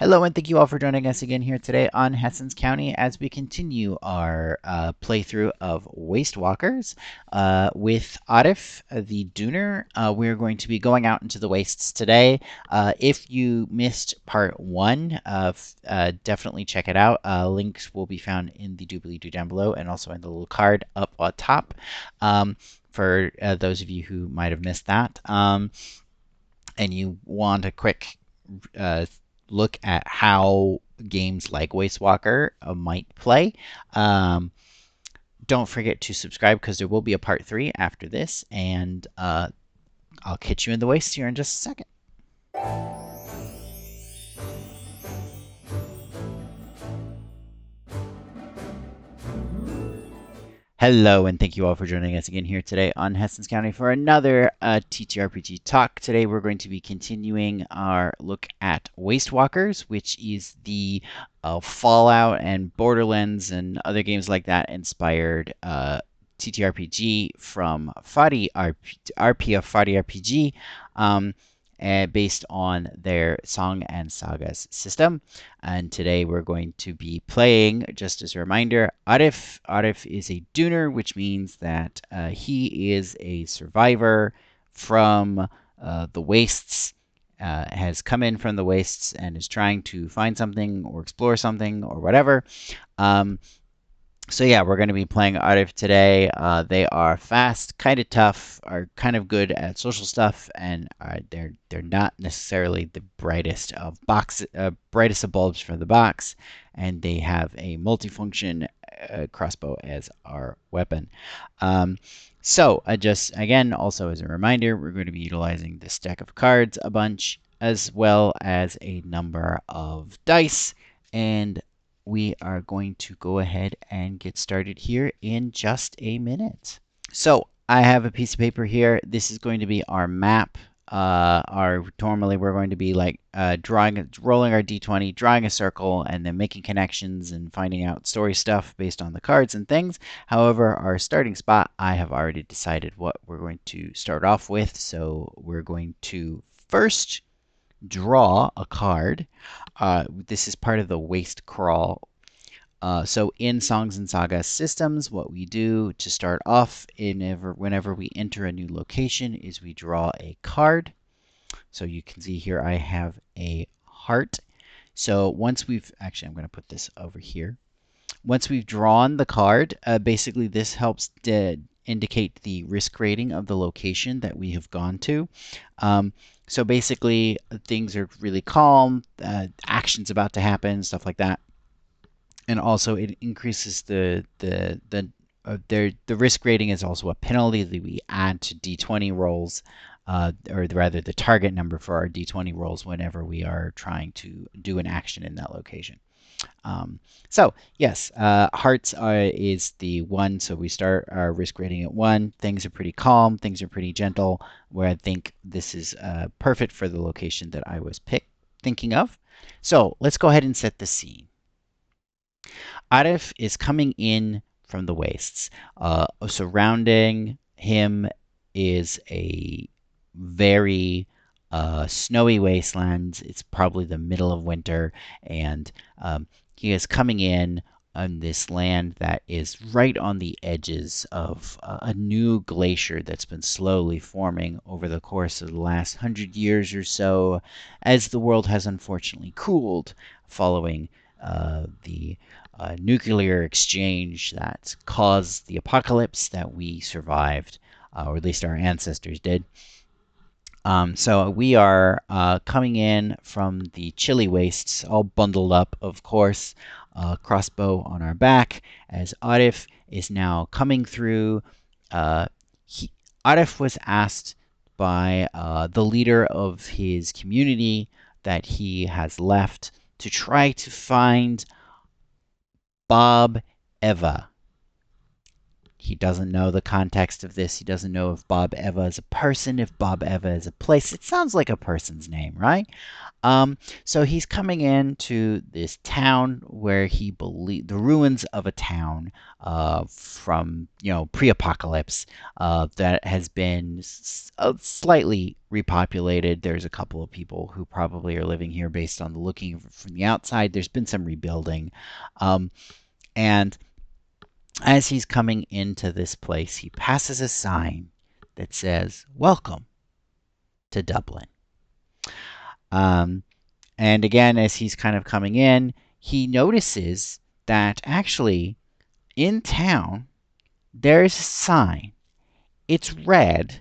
Hello, and thank you all for joining us again here today on Hessens County as we continue our playthrough of Wastewalkers with Arif the Duner. We're going to be going out into the wastes today. If you missed part one, definitely check it out. Links will be found in the doobly-doo down below and also in the little card up on top for those of you who might have missed that. And you want a quick look at how games like Wastewalker might play. Don't forget to subscribe because there will be a part 3 after this, and I'll catch you in the wastes here in just a second. Hello, and thank you all for joining us again here today on Hessens County for another TTRPG talk. Today we're going to be continuing our look at Wastewalkers, which is the Fallout and Borderlands and other games like that inspired TTRPG from Fadi RPG. Based on their Song and Sagas system. And today we're going to be playing, just as a reminder, Arif. Arif is a Duner, which means that he is a survivor from the wastes, has come in from the wastes and is trying to find something or explore something or whatever. So yeah, we're going to be playing Arif today. They are fast, kind of tough, are kind of good at social stuff, and they're not necessarily the brightest of bulbs from the box. And they have a multifunction crossbow as our weapon. So just again, also as a reminder, we're going to be utilizing this deck of cards a bunch, as well as a number of dice, and we are going to go ahead and get started here in just a minute. So I have a piece of paper here. This is going to be our map. Normally we're going to be like rolling our d20, drawing a circle, and then making connections and finding out story stuff based on the cards and things. However, our starting spot, I have already decided what we're going to start off with. So we're going to first draw a card. This is part of the waste crawl. So in Songs and Sagas systems, what we do to start off whenever we enter a new location is we draw a card. So you can see here I have a heart. So once I'm going to put this over here. Once we've drawn the card, basically this helps to indicate the risk rating of the location that we have gone to. So basically, things are really calm, action's about to happen, stuff like that. And also, it increases the risk rating is also a penalty that we add to d20 rolls, or rather the target number for our d20 rolls whenever we are trying to do an action in that location. So yes, hearts is the 1, so we start our risk rating at 1. Things are pretty calm, things are pretty gentle, where I think this is perfect for the location that I was thinking of. So let's go ahead and set the scene. Arif is coming in from the wastes. Surrounding him is a very snowy wasteland. It's probably the middle of winter, and he is coming in on this land that is right on the edges of a new glacier that's been slowly forming over the course of the last 100 years or so, as the world has unfortunately cooled following the nuclear exchange that caused the apocalypse that we survived, or at least our ancestors did. So we are coming in from the chilly wastes, all bundled up, of course, crossbow on our back, as Arif is now coming through. Arif was asked by the leader of his community that he has left to try to find Bob Eva. He doesn't know the context of this. He doesn't know if Bob Eva is a person, if Bob Eva is a place. It sounds like a person's name, right? So he's coming into this town where he believes the ruins of a town from pre-apocalypse that has been slightly repopulated. There's a couple of people who probably are living here based on the looking from the outside. There's been some rebuilding, um, and as he's coming into this place, he passes a sign that says "Welcome to Dublin." Um, And again, as he's kind of coming in, he notices that actually in town there's a sign. It's red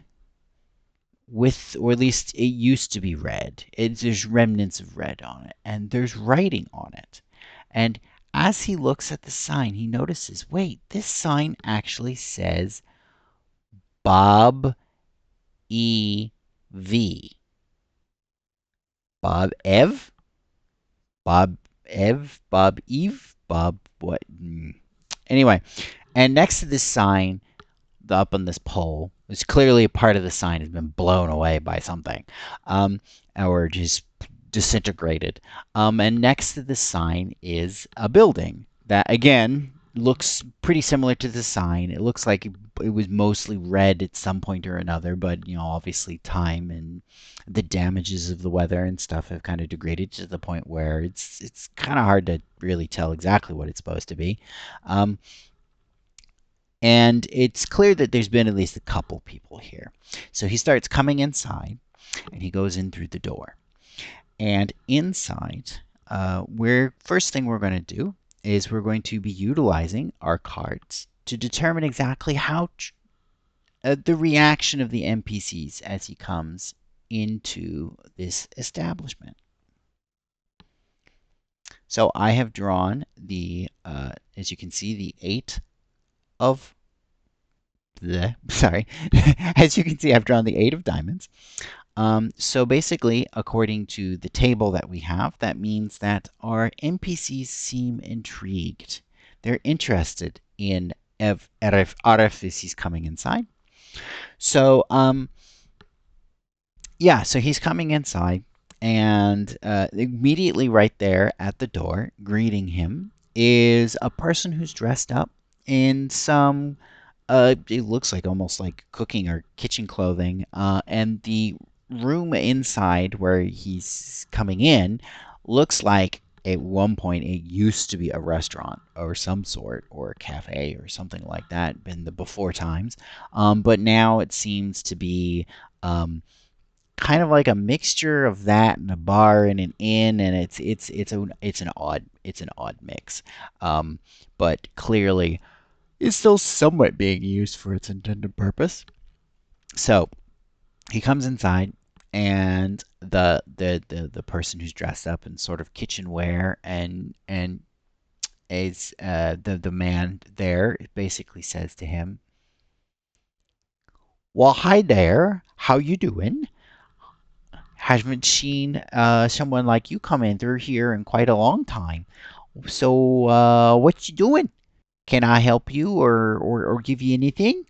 with, or at least it used to be red. There's remnants of red on it, and there's writing on it. And as he looks at the sign, he notices, wait, this sign actually says Bob E. V. Bob Ev? Bob Ev? Bob Eve? Bob what? Anyway, and next to this sign, up on this pole, it's clearly a part of the sign has been blown away by something, um, or just disintegrated. And next to the sign is a building that, again, looks pretty similar to the sign. It looks like it was mostly red at some point or another, but obviously time and the damages of the weather and stuff have kind of degraded to the point where it's kind of hard to really tell exactly what it's supposed to be. Um, and it's clear that there's been at least a couple people here. So he starts coming inside, and he goes in through the door. And inside, first thing we're going to do is we're going to be utilizing our cards to determine exactly how the reaction of the NPCs as he comes into this establishment. So I have drawn as you can see, the eight of sorry. As you can see, I've drawn the eight of diamonds. So basically, according to the table that we have, that means that our NPCs seem intrigued. They're interested in Arif as he's coming inside. So, yeah, so he's coming inside, and immediately right there at the door, greeting him, is a person who's dressed up in some it looks like almost like cooking or kitchen clothing. And the room inside where he's coming in looks like at one point it used to be a restaurant or some sort, or a cafe or something like that in the before times. But now it seems to be kind of like a mixture of that and a bar and an inn, and it's an odd mix. But clearly is still somewhat being used for its intended purpose. So he comes inside, and the person who's dressed up in sort of kitchenware and is the man there basically says to him, "Well, hi there. How you doing? Haven't seen someone like you come in through here in quite a long time. So what you doing? Can I help you or give you anything?"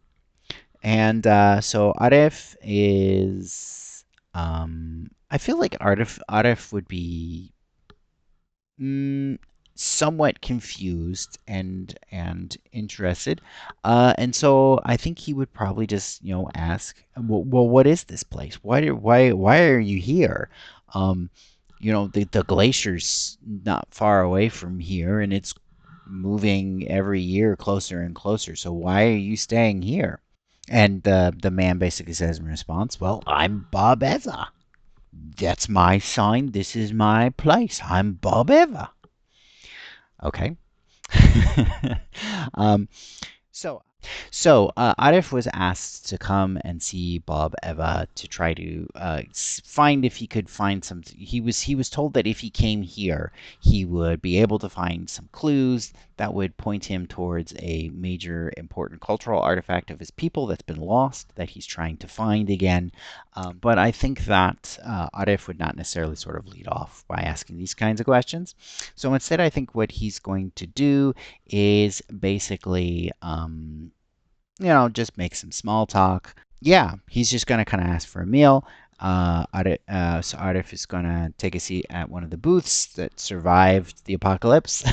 And so Arif is, I feel like Arif would be mm, somewhat confused and interested, and so I think he would probably just ask, well, what is this place? Why are you here? Um, the glacier's not far away from here, and it's moving every year closer and closer. So why are you staying here? And the man basically says in response, "Well, I'm Bob Eva. That's my sign. This is my place. I'm Bob Eva." Okay. um, so Arif was asked to come and see Bob Eva to try to find if he could find some. He was told that if he came here, he would be able to find some clues that would point him towards a major important cultural artifact of his people that's been lost that he's trying to find again. But I think that Arif would not necessarily sort of lead off by asking these kinds of questions. So instead, I think what he's going to do is basically just make some small talk. Yeah, he's just going to kind of ask for a meal. So Arif is going to take a seat at one of the booths that survived the apocalypse.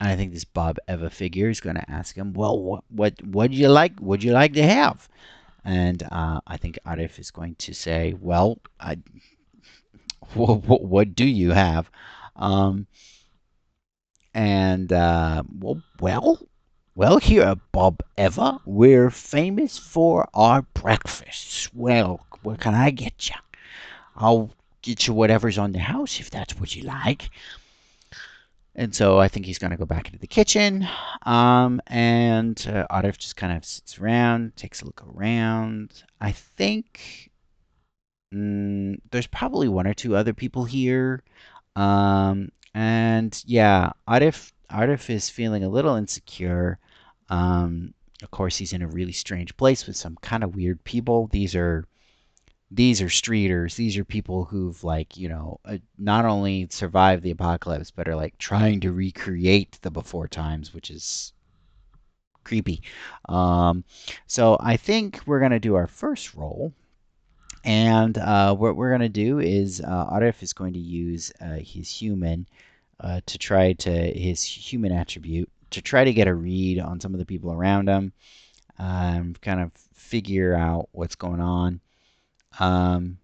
And I think this Bob Eva figure is going to ask him, "Well, what do you like? Would you like to have?" And I think Arif is going to say, "Well, what do you have?" Um, and well, here at Bob Eva, we're famous for our breakfasts. Well, what can I get you? I'll get you whatever's on the house if that's what you like. And so I think he's going to go back into the kitchen. And Arif just kind of sits around, takes a look around. I think there's probably one or two other people here. And yeah, Arif is feeling a little insecure. Of course, he's in a really strange place with some kind of weird people. These are streeters. These are people who've like not only survived the apocalypse but are like trying to recreate the before times, which is creepy. Um, so I think we're gonna do our first roll, and what we're gonna do is Arif is going to use his human attribute to try to get a read on some of the people around him, kind of figure out what's going on. Um,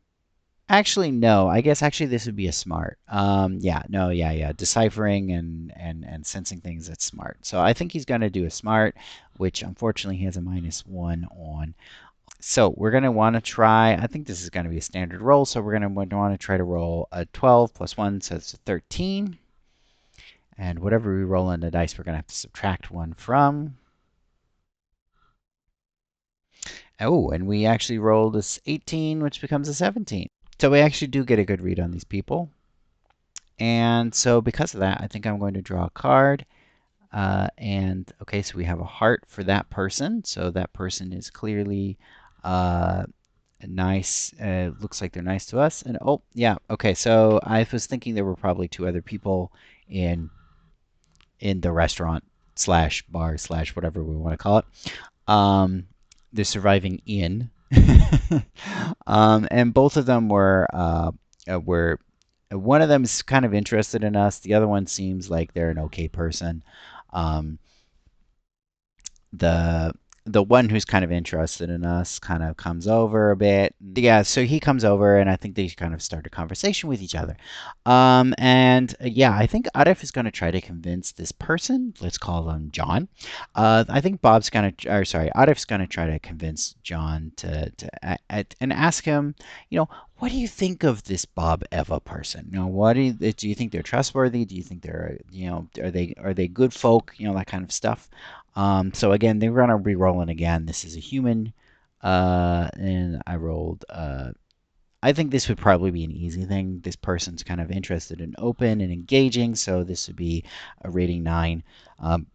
Actually, no. I guess actually this would be a smart. Yeah, no, yeah. Deciphering and sensing things, that's smart. So I think he's going to do a smart, which unfortunately he has a -1 on. So we're going to want to try, I think this is going to be a standard roll, so we're going to want to try to roll a 12 plus 1, so it's a 13. And whatever we roll in the dice, we're going to have to subtract 1 from. Oh, and we actually rolled this 18, which becomes a 17. So we actually do get a good read on these people. And so because of that, I think I'm going to draw a card. And okay, so we have a heart for that person. So that person is clearly nice. Looks like they're nice to us. And oh, yeah, okay. So I was thinking there were probably two other people in the restaurant slash bar slash whatever we want to call it. Um, the surviving inn. And both of them were one of them is kind of interested in us. The other one seems like they're an okay person. Um, the the one who's kind of interested in us kind of comes over a bit. Yeah, so he comes over, and I think they kind of start a conversation with each other. And yeah, I think Arif is going to try to convince this person. Let's call him John. I think Arif's going to try to convince John and ask him, what do you think of this Bob Eva person? What do you think they're trustworthy? Do you think they're, are they good folk? That kind of stuff. So again, they're gonna be rolling again. This is a human, and I rolled. I think this would probably be an easy thing. This person's kind of interested and open and engaging, so this would be a rating 9. Um,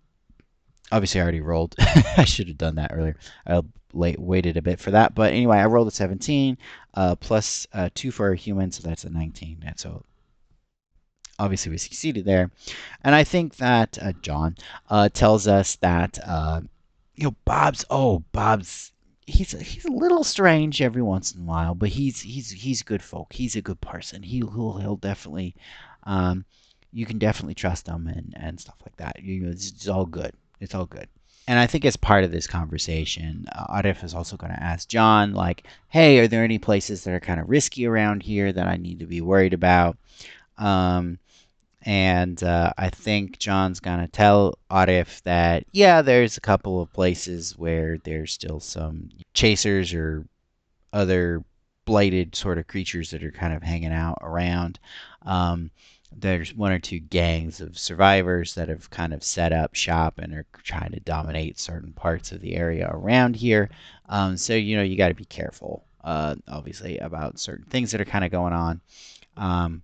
Obviously, I already rolled. I should have done that earlier. I waited a bit for that, but anyway, I rolled a 17, plus 2 for a human, so that's a 19. And so obviously we succeeded there. And I think that John tells us that Bob's he's a little strange every once in a while, but he's good folk. He's a good person. He'll definitely you can definitely trust him and stuff like that. It's all good. It's all good. And I think as part of this conversation, Arif is also going to ask John, like, hey, are there any places that are kind of risky around here that I need to be worried about? Um, and I think John's gonna tell Arif that, yeah, there's a couple of places where there's still some chasers or other blighted sort of creatures that are kind of hanging out around. Um, there's one or two gangs of survivors that have kind of set up shop and are trying to dominate certain parts of the area around here. So you got to be careful, obviously, about certain things that are kind of going on. Um,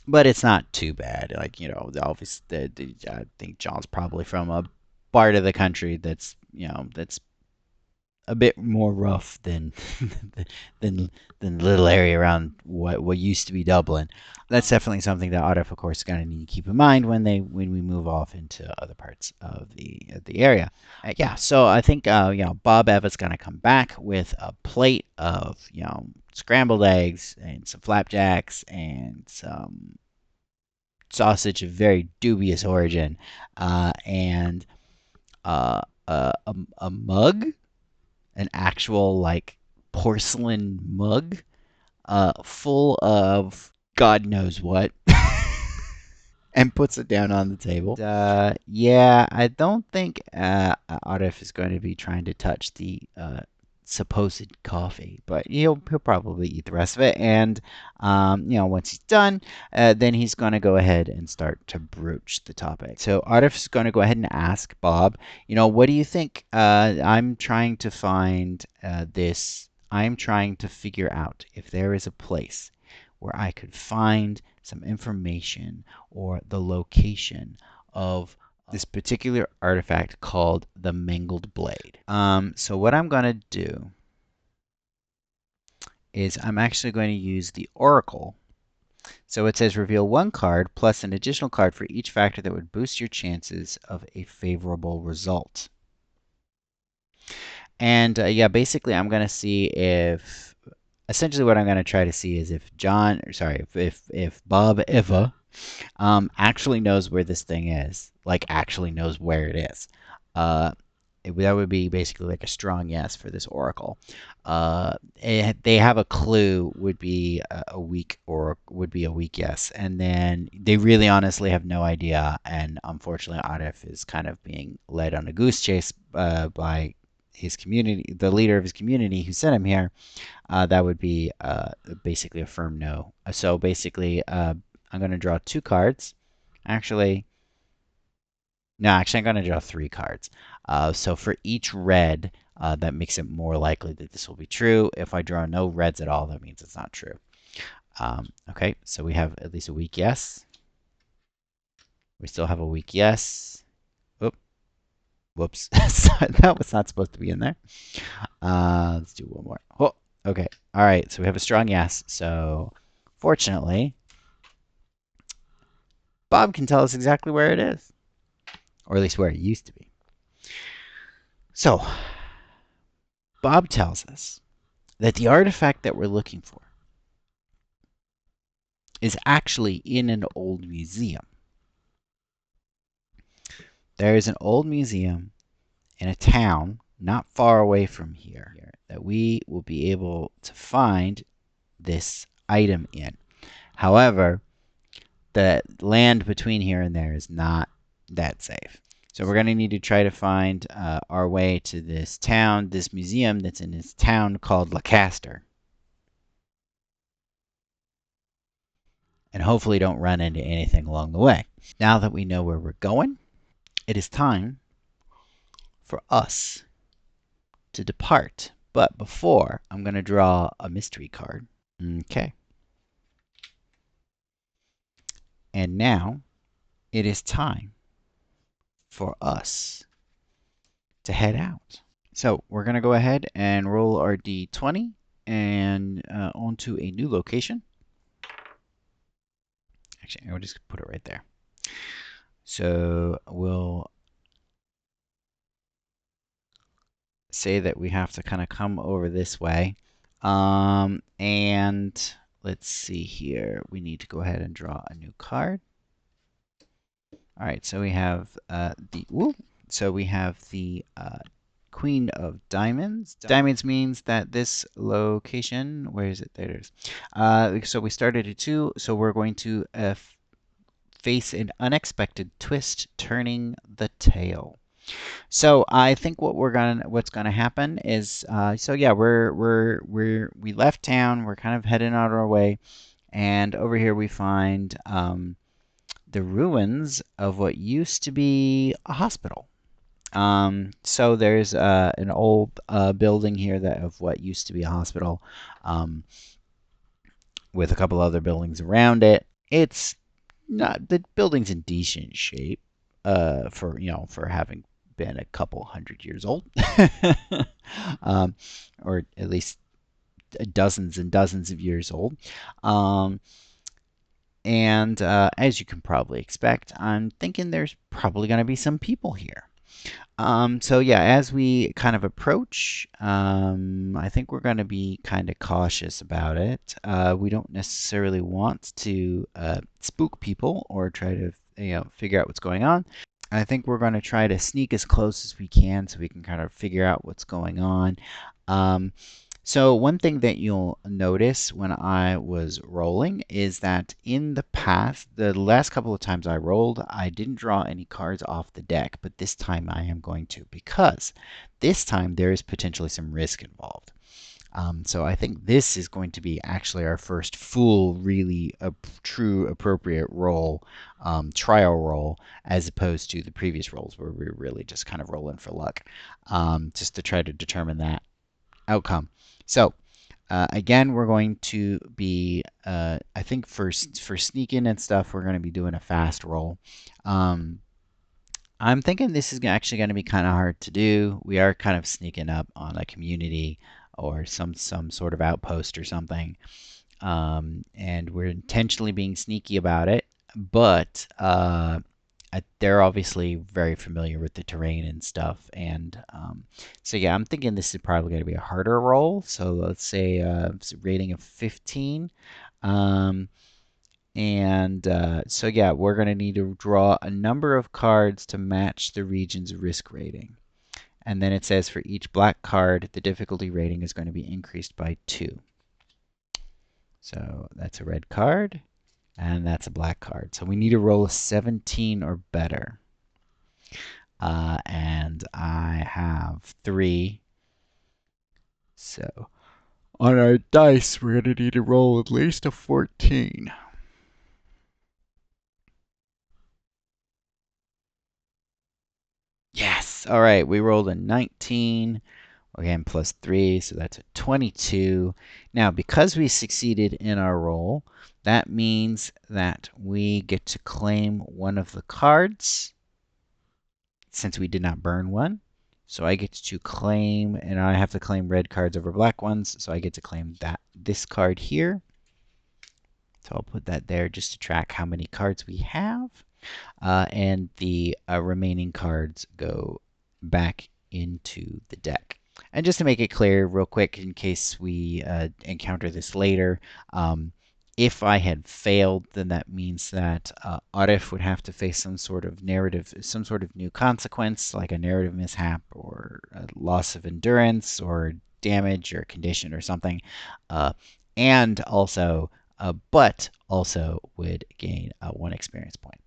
but it's not too bad. Like obviously, I think John's probably from a part of the country that's a bit more rough than than than the little area around what used to be Dublin. That's definitely something that Arif, of course, is going to need to keep in mind when we move off into other parts of the area. Yeah, so I think Bob Eva's going to come back with a plate of scrambled eggs and some flapjacks and some sausage of very dubious origin, and a mug, an actual like porcelain mug, full of God knows what, and puts it down on the table. Yeah, I don't think Arif is going to be trying to touch the supposed coffee, but he'll probably eat the rest of it. And once he's done, then he's going to go ahead and start to broach the topic. So Arif is going to go ahead and ask Bob, what do you think? I'm trying to find this. I'm trying to figure out if there is a place where I could find some information or the location of this particular artifact called the Mangled Blade. So what I'm going to do is I'm actually going to use the Oracle. So it says reveal one card plus an additional card for each factor that would boost your chances of a favorable result. And yeah, basically I'm going to see if, essentially what I'm going to try to see is if if Bob Eva actually knows where this thing is, like actually knows where it is. That would be basically like a strong yes for this oracle. They have a clue would be a weak or would be a weak yes, and then they really honestly have no idea. And unfortunately, Arif is kind of being led on a goose chase by his community, the leader of his community who sent him here. That would be basically a firm no. So basically, I'm going to draw 2 cards. Actually, no, actually, I'm going to draw 3 cards. So for each red, that makes it more likely that this will be true. If I draw no reds at all, that means it's not true. Okay, so we have at least a weak yes. We still have a weak yes. Oop. Whoops. That was not supposed to be in there. Let's do one more. Oh, okay. All right, so we have a strong yes. So fortunately, Bob can tell us exactly where it is, or at least where it used to be. So Bob tells us that the artifact that we're looking for is actually in an old museum. There is an old museum in a town not far away from here that we will be able to find this item in. However, the land between here and there is not that safe. So we're going to need to try to find our way to this town, this museum that's in this town called Lancaster. And hopefully don't run into anything along the way. Now that we know where we're going, it is time for us to depart. But before, I'm going to draw a mystery card. Okay. And now it is time for us to head out. So we're going to go ahead and roll our d20 and onto a new location. Actually, I'll just put it right there. So we'll say that we have to kind of come over this way. And let's see here. We need to go ahead and draw a new card. All right, so we have the Queen of Diamonds. Diamonds means that this location, where is it? There it is. So we started at 2, so we're going to face an unexpected twist, turning the tail. So I think what's gonna happen is so yeah, we left town, we're kind of heading out our way, and over here we find the ruins of what used to be a hospital. So there's an old building here of what used to be a hospital, with a couple other buildings around it. It's not, the building's in decent shape, for having been a couple hundred years old. um, or at least dozens and dozens of years old. Um, and as you can probably expect, I'm thinking there's probably going to be some people here. So yeah, as we kind of approach, I think we're going to be kind of cautious about it. We don't necessarily want to spook people or try to, figure out what's going on. I think we're going to try to sneak as close as we can so we can kind of figure out what's going on. Um, so one thing that you'll notice when I was rolling is that in the past, the last couple of times I rolled, I didn't draw any cards off the deck, but this time I am going to because this time there is potentially some risk involved. So I think this is going to be actually our first full, really true, appropriate roll, trial roll, as opposed to the previous rolls where we were really just kind of rolling for luck, just to try to determine that outcome. So again, we're going to be, I think for sneaking and stuff, we're going to be doing a fast roll. I'm thinking this is actually going to be kind of hard to do. We are kind of sneaking up on a community or some sort of outpost or something, and we're intentionally being sneaky about it. But they're obviously very familiar with the terrain and stuff, and so yeah, I'm thinking this is probably going to be a harder roll. So let's say rating of 15. Um, and so yeah, we're going to need to draw a number of cards to match the region's risk rating. And then it says for each black card, the difficulty rating is going to be increased by 2. So that's a red card, and that's a black card. So we need to roll a 17 or better. And I have 3. So on our dice, we're going to need to roll at least a 14. Yes. All right. We rolled a 19. Again, plus 3, so that's a 22. Now, because we succeeded in our roll, that means that we get to claim one of the cards since we did not burn one. So I get to claim, and I have to claim red cards over black ones, so I get to claim this card here. So I'll put that there just to track how many cards we have. And the remaining cards go back into the deck. And just to make it clear, real quick, in case we encounter this later, if I had failed, then that means that Arif would have to face some sort of narrative, some sort of new consequence, like a narrative mishap or a loss of endurance or damage or condition or something. And also, but also would gain 1 experience point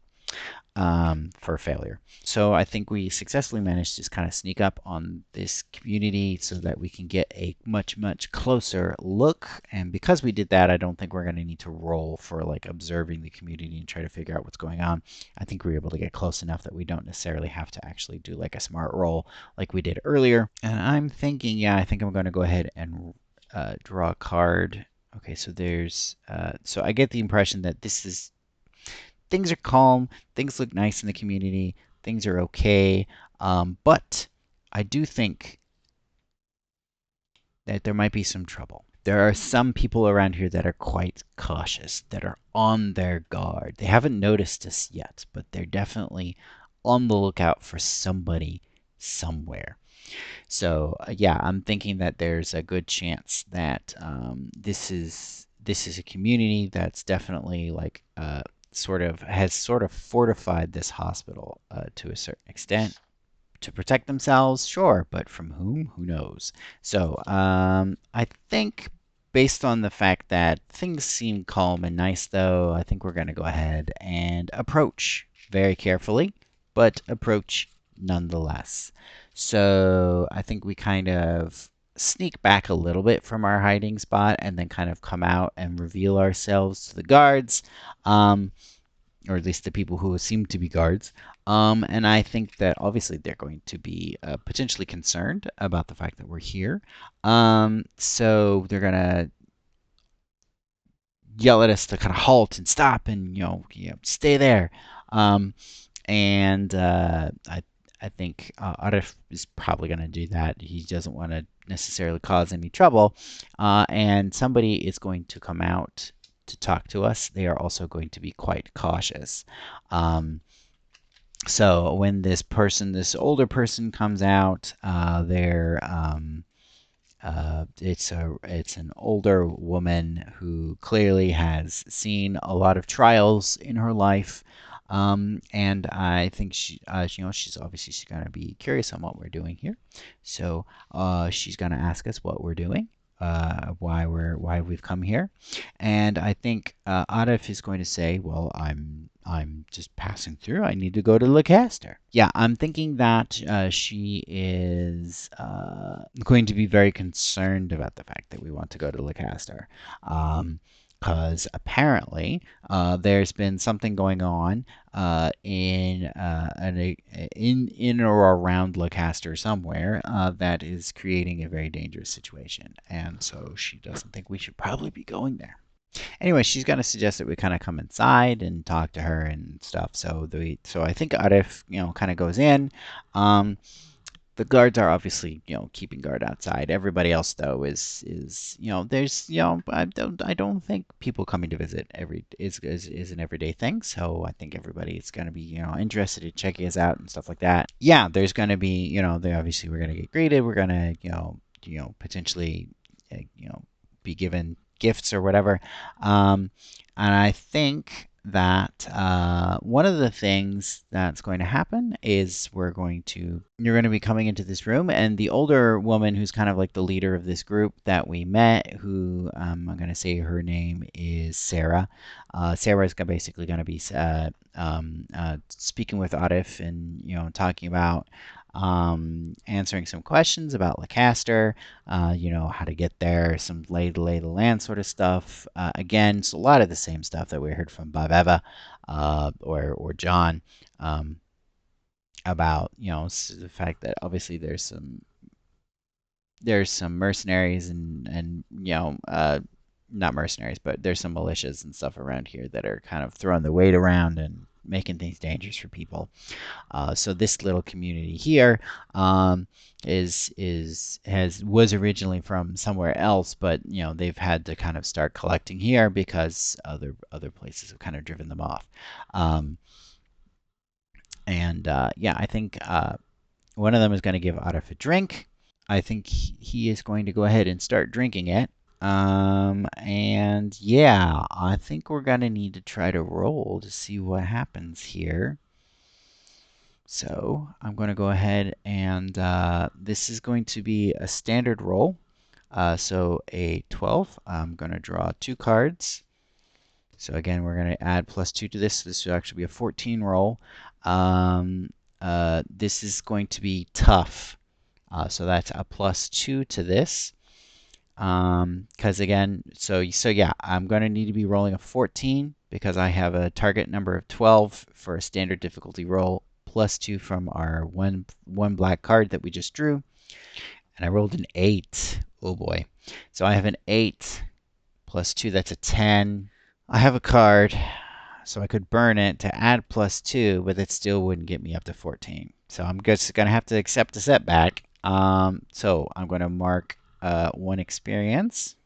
for failure. So I think we successfully managed to kind of sneak up on this community so that we can get a much, much closer look. And because we did that, I don't think we're going to need to roll for like observing the community and try to figure out what's going on. I think we were able to get close enough that we don't necessarily have to actually do like a smart roll like we did earlier. And I'm thinking, yeah, I think I'm going to go ahead and draw a card. Okay, so so I get the impression that things are calm, things look nice in the community, things are okay, but I do think that there might be some trouble. There are some people around here that are quite cautious, that are on their guard. They haven't noticed us yet, but they're definitely on the lookout for somebody somewhere. So yeah, I'm thinking that there's a good chance that this is a community that's definitely like sort of fortified this hospital to a certain extent to protect themselves, sure, but from whom? Who knows? So I think based on the fact that things seem calm and nice, though, I think we're going to go ahead and approach very carefully, but approach nonetheless. So I think we kind of sneak back a little bit from our hiding spot and then kind of come out and reveal ourselves to the guards. Or at least the people who seem to be guards. And I think that obviously they're going to be potentially concerned about the fact that we're here. So they're gonna yell at us to kind of halt and stop and stay there. Um, and I think Arif is probably going to do that. He doesn't want to necessarily cause any trouble. And somebody is going to come out to talk to us. They are also going to be quite cautious. Um, so when this older person comes out, it's an older woman who clearly has seen a lot of trials in her life, and I think she's going to be curious on what we're doing here. So she's going to ask us what we're doing, why we've come here, and I think Arif is going to say, "Well, I'm just passing through. I need to go to Leicester." Yeah, I'm thinking that she is going to be very concerned about the fact that we want to go to Leicester. Because apparently there's been something going on in or around Leicester somewhere that is creating a very dangerous situation, and so she doesn't think we should probably be going there. Anyway, she's going to suggest that we kind of come inside and talk to her and stuff. So I think Arif, kind of goes in. Um, the guards are obviously, keeping guard outside. Everybody else though is there's I don't think people coming to visit is an everyday thing. So I think everybody is going to be interested in checking us out and stuff like that. Yeah, there's going to be they obviously we're going to get greeted. We're going to potentially be given gifts or whatever. And I think that one of the things that's going to happen is you're going to be coming into this room, and the older woman who's kind of like the leader of this group that we met, who I'm going to say her name is Sarah. Sarah is basically going to be speaking with Arif and talking about answering some questions about Leicester, how to get there, some lay the land sort of stuff. Again, it's a lot of the same stuff that we heard from Babeva or John about, the fact that obviously there's some mercenaries and not mercenaries, but there's some militias and stuff around here that are kind of throwing the weight around and making things dangerous for people. So this little community here was originally from somewhere else, but they've had to kind of start collecting here because other places have kind of driven them off. Um, and yeah, I think one of them is going to give Arif a drink. I think he is going to go ahead and start drinking it. And yeah, I think we're going to need to try to roll to see what happens here. So I'm going to go ahead and this is going to be a standard roll. So a 12. I'm going to draw 2 cards. So again, we're going to add +2 to this. This will actually be a 14 roll. This is going to be tough. So that's a +2 to this. Because again, so yeah, I'm going to need to be rolling a 14 because I have a target number of 12 for a standard difficulty roll, +2 from our one black card that we just drew, and I rolled an 8. Oh boy. So I have an 8 +2, that's a 10. I have a card, so I could burn it to add +2, but it still wouldn't get me up to 14. So I'm just going to have to accept a setback. So I'm going to mark 1 experience.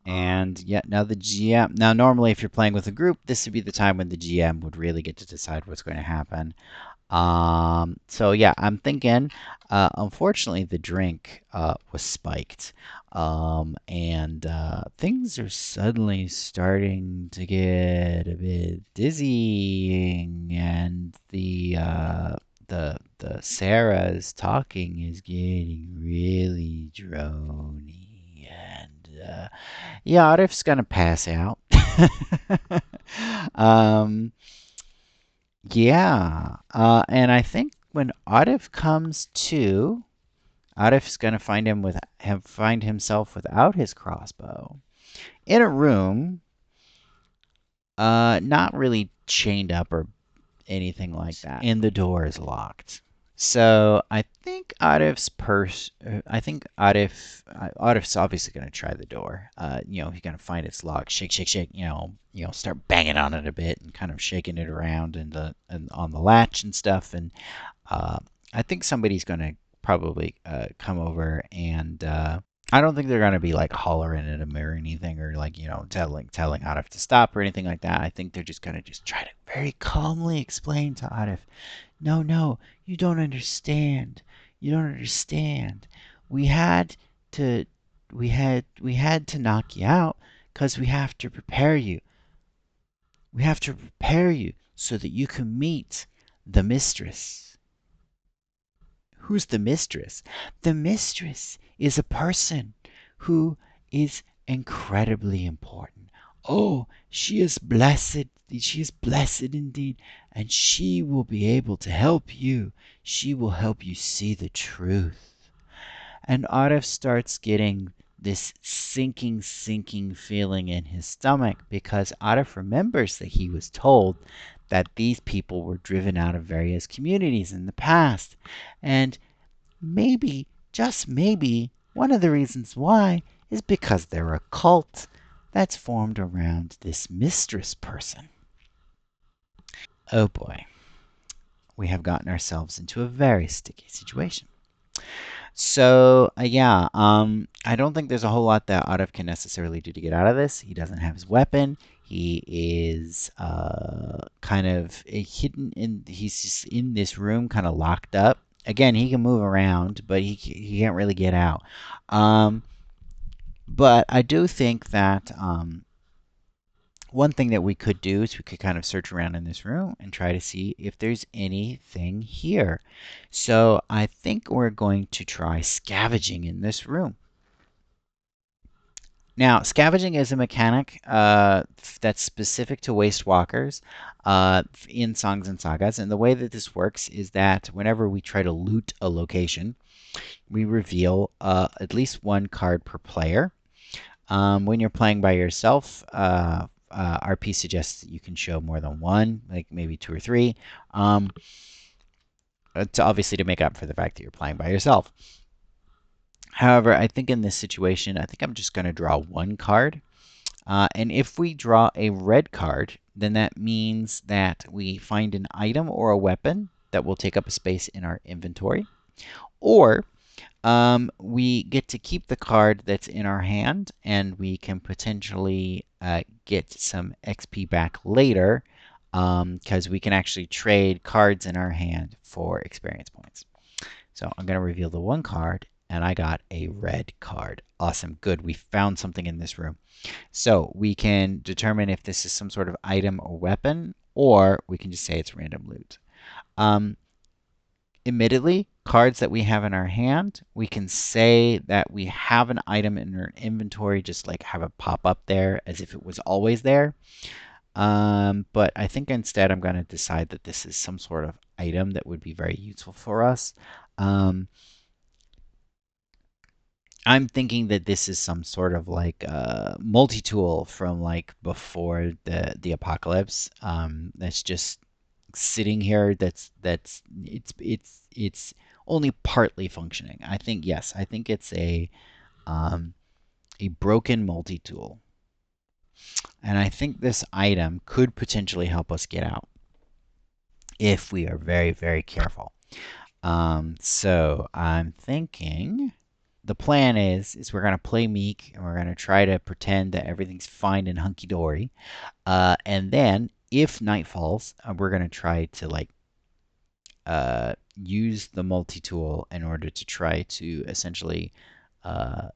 And yeah, now the GM. Now, normally, if you're playing with a group, this would be the time when the GM would really get to decide what's going to happen. So yeah, I'm thinking. Unfortunately, the drink was spiked, and things are suddenly starting to get a bit dizzying, and the Sarah's talking is getting really drony, and yeah, Arif's gonna pass out. um, yeah, and I think when Arif comes to, Arif's gonna find himself without his crossbow in a room, not really chained up or anything like that, and the door is locked. So I think Arif's obviously going to try the door. He's going to find its lock, shake, shake, shake. Start banging on it a bit and kind of shaking it around and on the latch and stuff. And uh, I think somebody's going to probably come over and I don't think they're going to be like hollering at him or anything or like telling Arif to stop or anything like that. I think they're just going to just try to very calmly explain to Arif, no, no, you don't understand. You don't understand. We had to we had to knock you out because we have to prepare you. We have to prepare you so that you can meet the mistress. Who's the mistress? The mistress is a person who is incredibly important. Oh, she is blessed. She is blessed indeed. And she will be able to help you. She will help you see the truth. And Arif starts getting this sinking feeling in his stomach because Arif remembers that he was told that these people were driven out of various communities in the past. And maybe, just maybe, one of the reasons why is because they're a cult that's formed around this mistress person. Oh boy, we have gotten ourselves into a very sticky situation. So yeah, I don't think there's a whole lot that Arif can necessarily do to get out of this. He doesn't have his weapon. He is kind of hidden in. He's just in this room, kind of locked up. Again, he can move around, but he can't really get out. Um, but I do think that one thing that we could do is we could kind of search around in this room and try to see if there's anything here. So I think we're going to try scavenging in this room. Now, scavenging is a mechanic that's specific to Wastewalkers in Songs and Sagas. And the way that this works is that whenever we try to loot a location, we reveal at least one card per player. When you're playing by yourself, RP suggests that you can show more than one, like maybe two or three, um, to obviously to make up for the fact that you're playing by yourself. However, I think in this situation, I think I'm just going to draw one card. And if we draw a red card, then that means that we find an item or a weapon that will take up a space in our inventory. Or we get to keep the card that's in our hand, and we can potentially get some XP back later because we can actually trade cards in our hand for experience points. So I'm going to reveal the one card, and I got a red card. Awesome. Good. We found something in this room. So we can determine if this is some sort of item or weapon, or we can just say it's random loot. Um, Admittedly, cards that we have in our hand, we can say that we have an item in our inventory, just like have it pop up there as if it was always there. But I think instead I'm going to decide that this is some sort of item that would be very useful for us. Um, I'm thinking that this is some sort of like multi-tool from like before the apocalypse. That's just sitting here. It's only partly functioning. I think yes. I think it's um, a broken multi-tool, and I think this item could potentially help us get out if we are very careful. So I'm thinking the plan is we're gonna play meek and we're gonna try to pretend that everything's fine and hunky dory, and then if night falls, we're gonna try to like use the multi tool in order to try to essentially uh,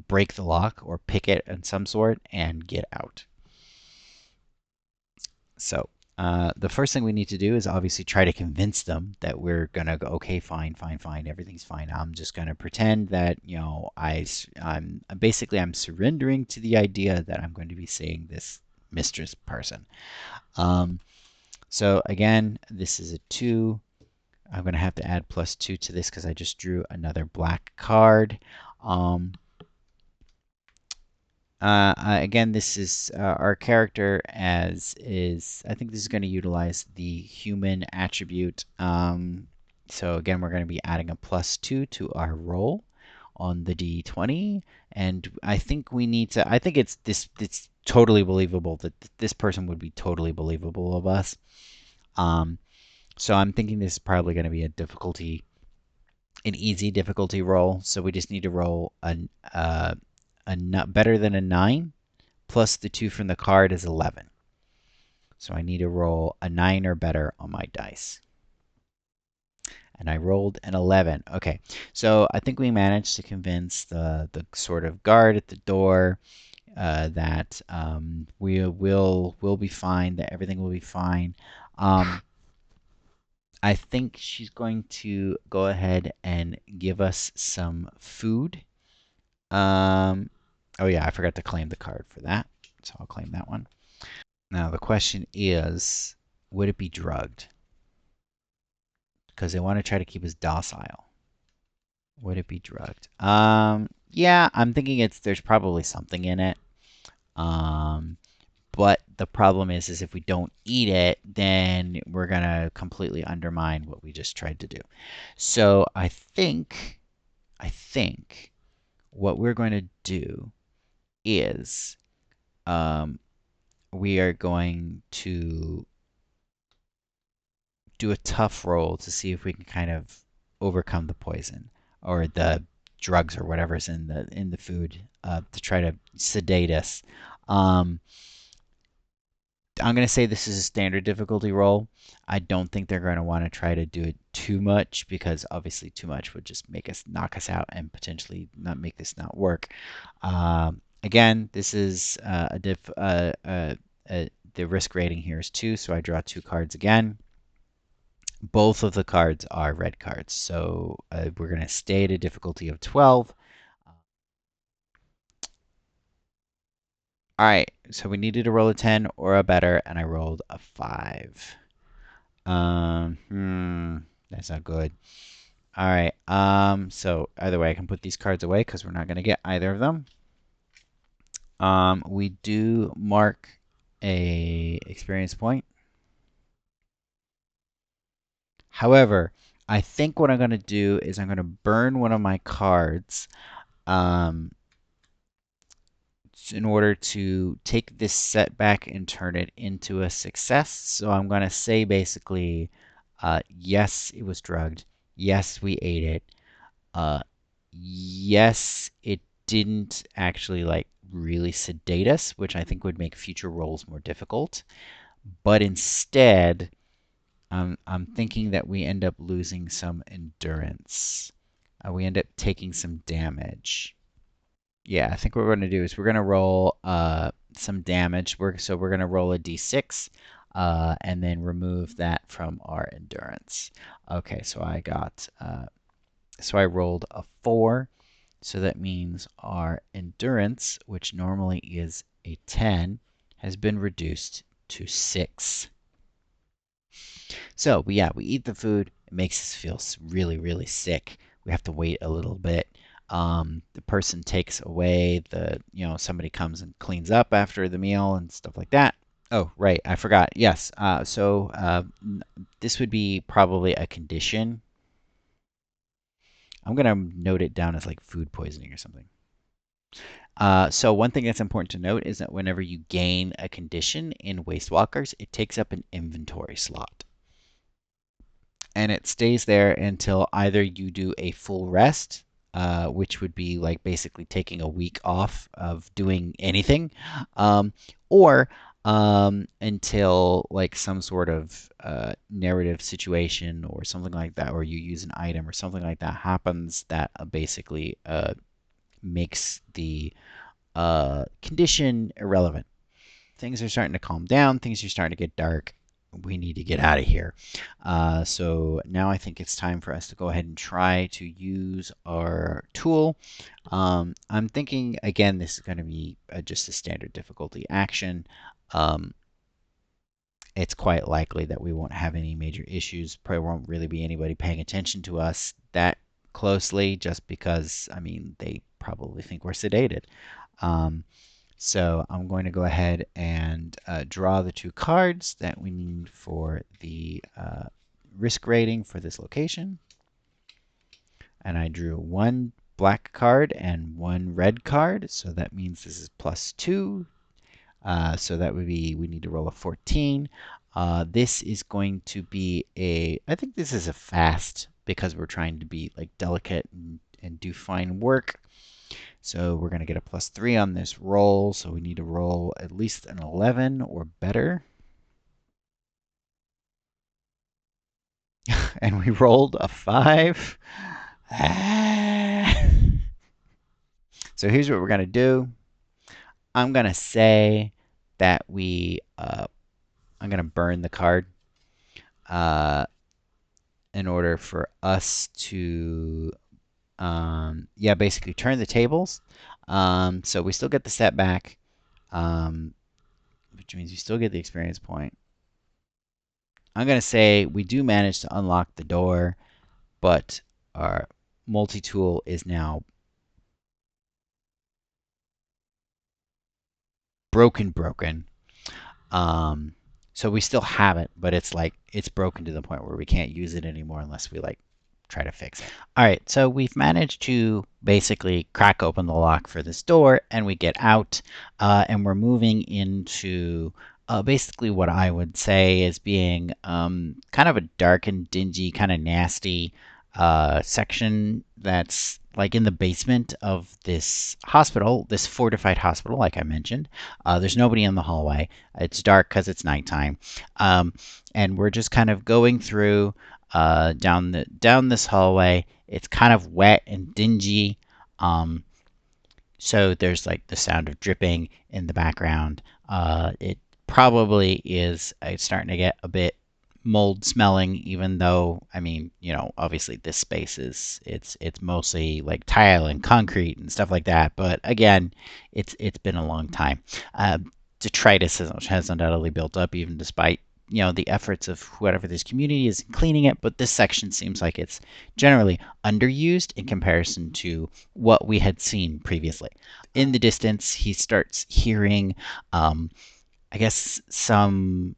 break the lock or pick it in some sort and get out. So the first thing we need to do is obviously try to convince them that we're gonna go, okay, fine, everything's fine. I'm just gonna pretend that I'm basically I'm surrendering to the idea that I'm going to be seeing this mistress person. Um, so again, this is a 2. I'm gonna have to add +2 to this because I just drew another black card. Um, again, this is our character as is. I think this is going to utilize the human attribute. So again, we're going to be adding a +2 to our roll on the D20, and I think we need to. I think it's totally believable that this person would be totally believable of us. Um, so I'm thinking this is probably going to be an easy difficulty roll. So we just need to roll better than a 9 plus the 2 from the card is 11. So I need to roll a 9 or better on my dice. And I rolled an 11. Okay, so I think we managed to convince the sort of guard at the door that we'll be fine, that everything will be fine. I think she's going to go ahead and give us some food. Um, oh yeah, I forgot to claim the card for that, so I'll claim that one. Now the question is, would it be drugged? Because they want to try to keep us docile. Would it be drugged? Yeah, I'm thinking there's probably something in it. Um, but the problem is if we don't eat it, then we're gonna completely undermine what we just tried to do. So I think what we're going to do is um, we are going to do a tough roll to see if we can kind of overcome the poison or the drugs or whatever's in the food to try to sedate us. Um, I'm going to say this is a standard difficulty roll. I don't think they're going to want to try to do it too much because obviously too much would just make us knock us out and potentially not make this not work. Again, this is the risk rating here is 2, so I draw 2 cards again. Both of the cards are red cards, so we're going to stay at a difficulty of 12. All right, so we needed to roll a 10 or a better, and I rolled a 5. That's not good. All right, so either way, I can put these cards away because we're not going to get either of them. We do mark a experience point. However, I think what I'm going to do is I'm going to burn one of my cards um, in order to take this setback and turn it into a success. So I'm going to say basically, yes, it was drugged. Yes, we ate it. Uh, yes, it didn't actually like really sedate us, which I think would make future rolls more difficult. But instead, I'm thinking that we end up losing some endurance. We end up taking some damage. Yeah, I think what we're going to do is we're going to roll some damage. So we're going to roll a d6 and then remove that from our endurance. Okay, so I rolled a 4. So that means our endurance, which normally is a 10, has been reduced to 6. So, yeah, we eat the food. It makes us feel really, really sick. We have to wait a little bit. The person takes away somebody comes and cleans up after the meal and stuff like that. Oh, right, I forgot. Yes. This would be probably a condition. I'm gonna note it down as like food poisoning or something. So one thing that's important to note is that whenever you gain a condition in Wastewalkers, it takes up an inventory slot. And it stays there until either you do a full rest, which would be like basically taking a week off of doing anything, um, or until like some sort of narrative situation or something like that, or you use an item or something like that happens that basically makes the condition irrelevant. Things are starting to calm down. Things are starting to get dark. We need to get out of here. So now I think it's time for us to go ahead and try to use our tool. I'm thinking, again, this is going to be just a standard difficulty action. Um, it's quite likely that we won't have any major issues. Probably won't really be anybody paying attention to us that closely just because, I mean, they probably think we're sedated. Um, so I'm going to go ahead and draw the 2 cards that we need for the risk rating for this location. And I drew one black card and one red card, so that means this is +2. So that would be, we need to roll a 14. This is going to be I think this is a fast because we're trying to be like delicate and do fine work. So we're going to get a +3 on this roll. So we need to roll at least an 11 or better. And we rolled a 5. So here's what we're going to do. I'm going to say that I'm going to burn the card in order for us to, yeah, basically turn the tables. So we still get the setback, which means we still get the experience point. I'm going to say we do manage to unlock the door, but our multi-tool is now broken. So we still have it, but it's like it's broken to the point where we can't use it anymore unless we like try to fix it. All right, so we've managed to basically crack open the lock for this door, and we get out, and we're moving into basically what I would say is being kind of a dark and dingy, kind of nasty section that's like in the basement of this hospital, this fortified hospital, like I mentioned. There's nobody in the hallway. It's dark because it's nighttime, and we're just kind of going through down this hallway. It's kind of wet and dingy, so there's like the sound of dripping in the background. It probably is it's starting to get a bit mold smelling, even though, I mean, obviously this space it's mostly like tile and concrete and stuff like that. But again, it's been a long time. Detritus has undoubtedly built up, even despite the efforts of whatever this community is in cleaning it. But this section seems like it's generally underused in comparison to what we had seen previously. In the distance, he starts hearing, I guess, some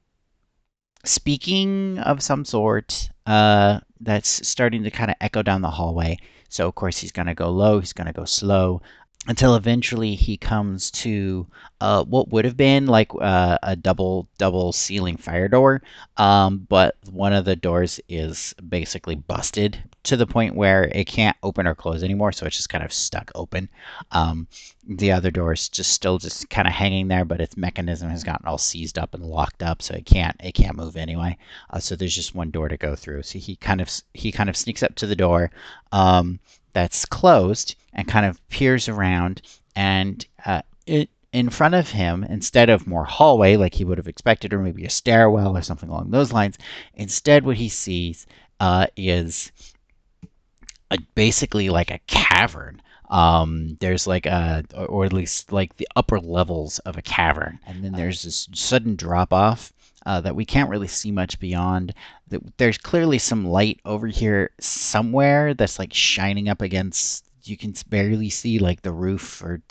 speaking of some sort that's starting to kind of echo down the hallway. So, of course, he's going to go low, he's going to go slow, until eventually he comes to what would have been like a double ceiling fire door, but one of the doors is basically busted to the point where it can't open or close anymore, so it's just kind of stuck open. The other door is still kind of hanging there, but its mechanism has gotten all seized up and locked up, so it can't move anyway. So there's just one door to go through. So he kind of sneaks up to the door that's closed and kind of peers around, and in front of him, instead of more hallway like he would have expected, or maybe a stairwell or something along those lines, instead what he sees is basically like a cavern. There's like or at least like the upper levels of a cavern, and then there's this sudden drop off that we can't really see much beyond. There's clearly some light over here somewhere that's like shining up against. You can barely see like the roof, or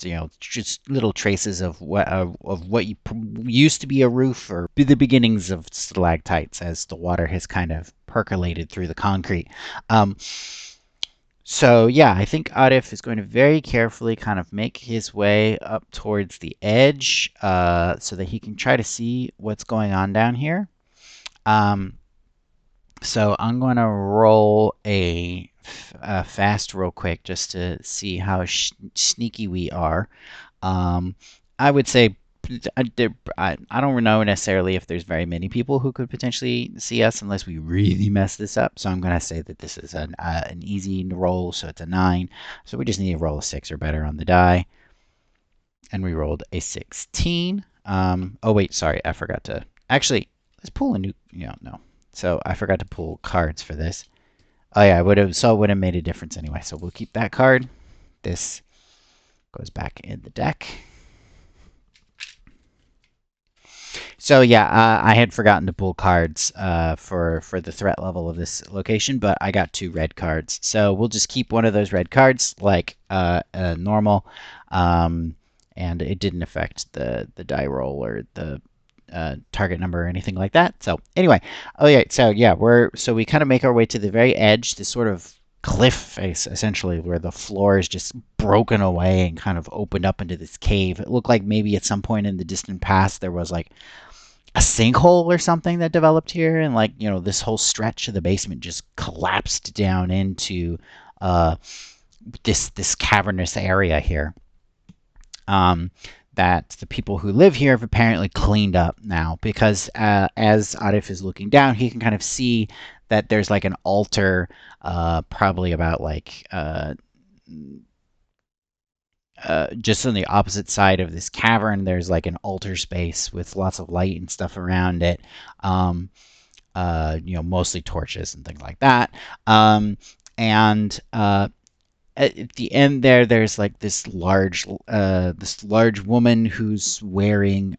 just little traces of what used to be a roof, or the beginnings of stalactites as the water has kind of percolated through the concrete. So yeah, I think Arif is going to very carefully kind of make his way up towards the edge so that he can try to see what's going on down here. So I'm going to roll a fast real quick just to see how sneaky we are. I would say I don't know necessarily if there's very many people who could potentially see us unless we really mess this up. So I'm going to say that this is an easy roll, so it's a 9. So we just need to roll a 6 or better on the die. And we rolled a 16. Oh, wait, sorry. I forgot to... Actually, let's pull a new... no. So I forgot to pull cards for this. Oh, yeah, it would have made a difference anyway. So we'll keep that card. This goes back in the deck. So yeah, I had forgotten to pull cards for the threat level of this location, but I got 2 red cards. So we'll just keep one of those red cards like normal, and it didn't affect the die roll or the target number or anything like that. So anyway, oh yeah, so yeah, we kind of make our way to the very edge, this sort of cliff face essentially, where the floor is just broken away and kind of opened up into this cave. It looked like maybe at some point in the distant past there was like a sinkhole or something that developed here, and like this whole stretch of the basement just collapsed down into uh, this cavernous area here. That the people who live here have apparently cleaned up now, because as Arif is looking down, he can kind of see that there's like an altar, probably about like just on the opposite side of this cavern. There's like an altar space with lots of light and stuff around it. Mostly torches and things like that. And at the end there's like this large woman who's wearing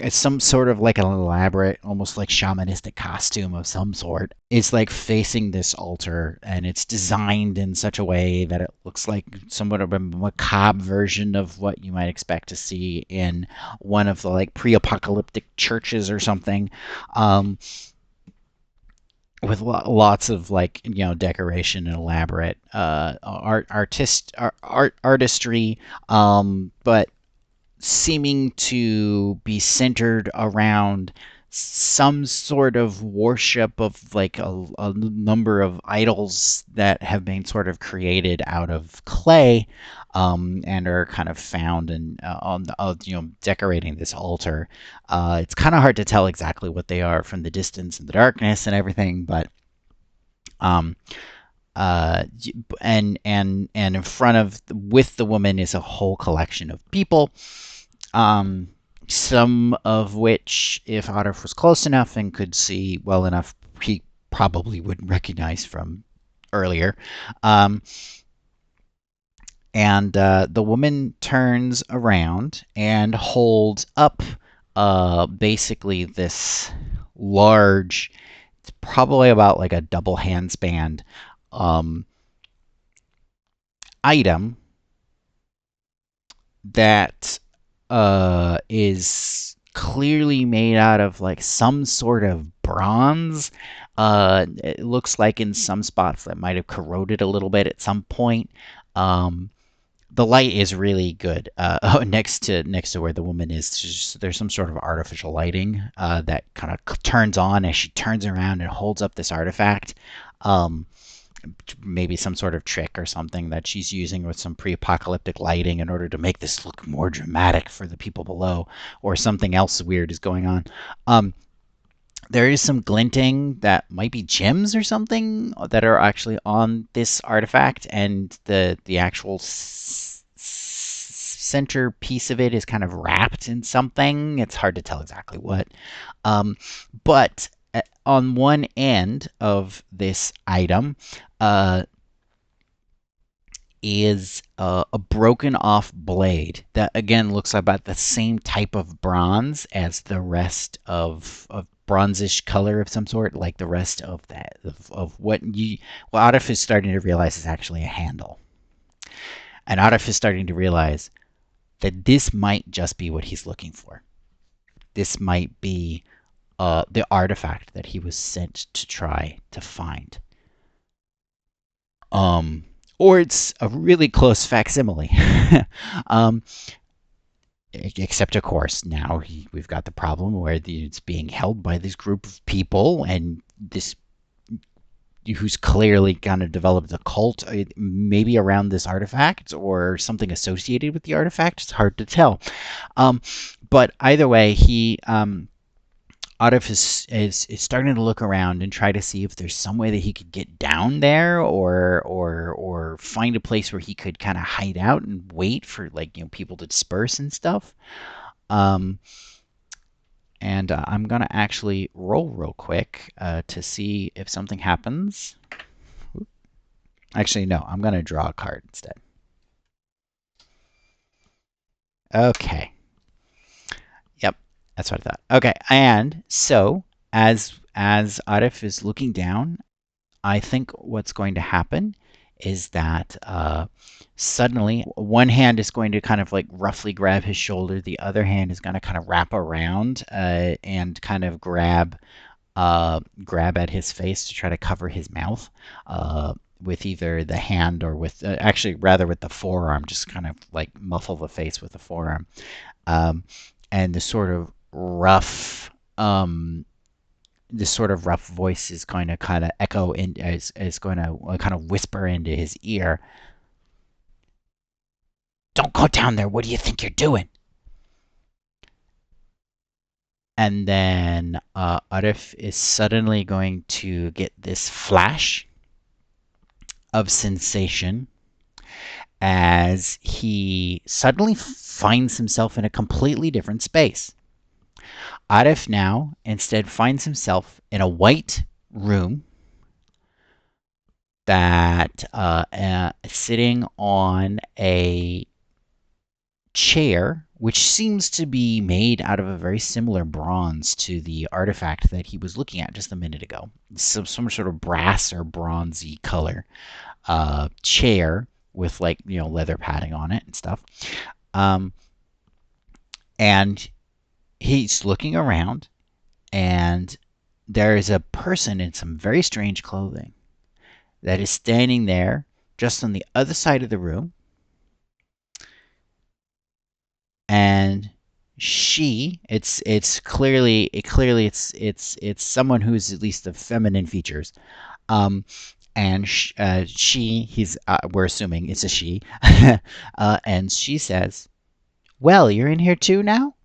some sort of like an elaborate, almost like shamanistic costume of some sort. It's like facing this altar, and it's designed in such a way that it looks like somewhat of a macabre version of what you might expect to see in one of the like pre-apocalyptic churches or something. With lots of like decoration and elaborate artistry, but seeming to be centered around some sort of worship of like a number of idols that have been sort of created out of clay, and are kind of found and on decorating this altar. It's kind of hard to tell exactly what they are from the distance and the darkness and everything, but um, and in front of with the woman is a whole collection of people, some of which, if Otter was close enough and could see well enough, he probably wouldn't recognize from earlier. And the woman turns around and holds up basically this large, it's probably about like a double handspan item that is clearly made out of like some sort of bronze. It looks like in some spots that might have corroded a little bit at some point. The light is really good. Next to where the woman is, there's some sort of artificial lighting that kind of turns on as she turns around and holds up this artifact. Maybe some sort of trick or something that she's using with some pre-apocalyptic lighting in order to make this look more dramatic for the people below, or something else weird is going on. There is some glinting that might be gems or something that are actually on this artifact, and the actual center piece of it is kind of wrapped in something. It's hard to tell exactly what. But on one end of this item is a broken off blade that again looks about the same type of bronze as the rest of bronzish color of some sort, like the rest of that of what Arif is starting to realize is actually a handle. And Arif is starting to realize that this might just be what he's looking for. This might be the artifact that he was sent to try to find. Or it's a really close facsimile. Except, of course, now we've got the problem where it's being held by this group of people, and this who's clearly kind of developed a cult, maybe around this artifact or something associated with the artifact. It's hard to tell. But either way, Arif is starting to look around and try to see if there's some way that he could get down there, or find a place where he could kind of hide out and wait for people to disperse and stuff. And I'm gonna actually roll real quick to see if something happens. Actually, no, I'm gonna draw a card instead. Okay. Yep, that's what I thought. Okay, and so as Arif is looking down, I think what's going to happen is that suddenly one hand is going to kind of like roughly grab his shoulder, the other hand is going to kind of wrap around and kind of grab at his face to try to cover his mouth with either the hand or with actually rather with the forearm, just kind of like muffle the face with the forearm. Um, and this sort of rough voice is going to kind of echo in is going to kind of whisper into his ear. Don't go down there. What do you think you're doing? And then Arif is suddenly going to get this flash of sensation as he suddenly finds himself in a completely different space. Arif now instead finds himself in a white room that sitting on a chair, which seems to be made out of a very similar bronze to the artifact that he was looking at just a minute ago. Some sort of brass or bronzy color chair with like leather padding on it and stuff. And he's looking around, and there is a person in some very strange clothing that is standing there just on the other side of the room. And it's clearly it's someone who's at least of feminine features. Um, and we're assuming it's a she, and she says, "Well, you're in here too now."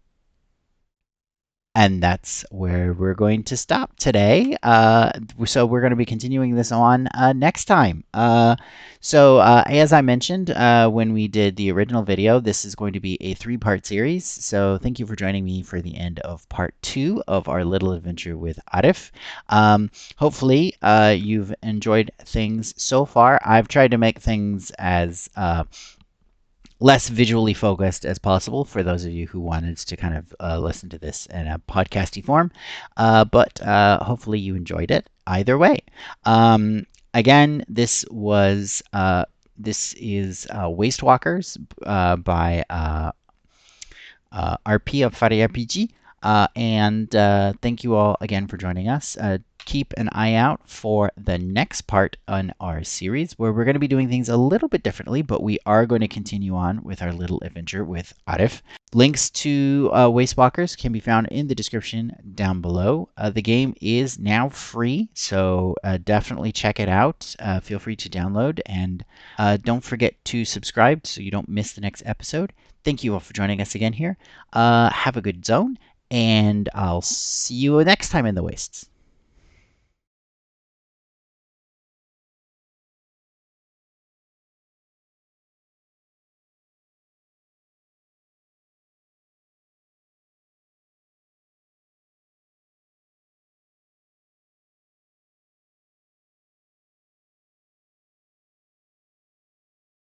And that's where we're going to stop today. So we're going to be continuing this on next time. As I mentioned when we did the original video, this is going to be a 3-part series. So thank you for joining me for the end of part 2 of our little adventure with Arif. Hopefully you've enjoyed things so far. I've tried to make things as less visually focused as possible for those of you who wanted to kind of listen to this in a podcasty form. But hopefully you enjoyed it either way. Again, this is Wastewalkers by RP of TTRPG. And thank you all again for joining us. Keep an eye out for the next part on our series where we're going to be doing things a little bit differently, but we are going to continue on with our little adventure with Arif. Links to Wastewalkers can be found in the description down below. The game is now free, so definitely check it out. Feel free to download, and don't forget to subscribe so you don't miss the next episode. Thank you all for joining us again here. Have a good zone, and I'll see you next time in the Wastes.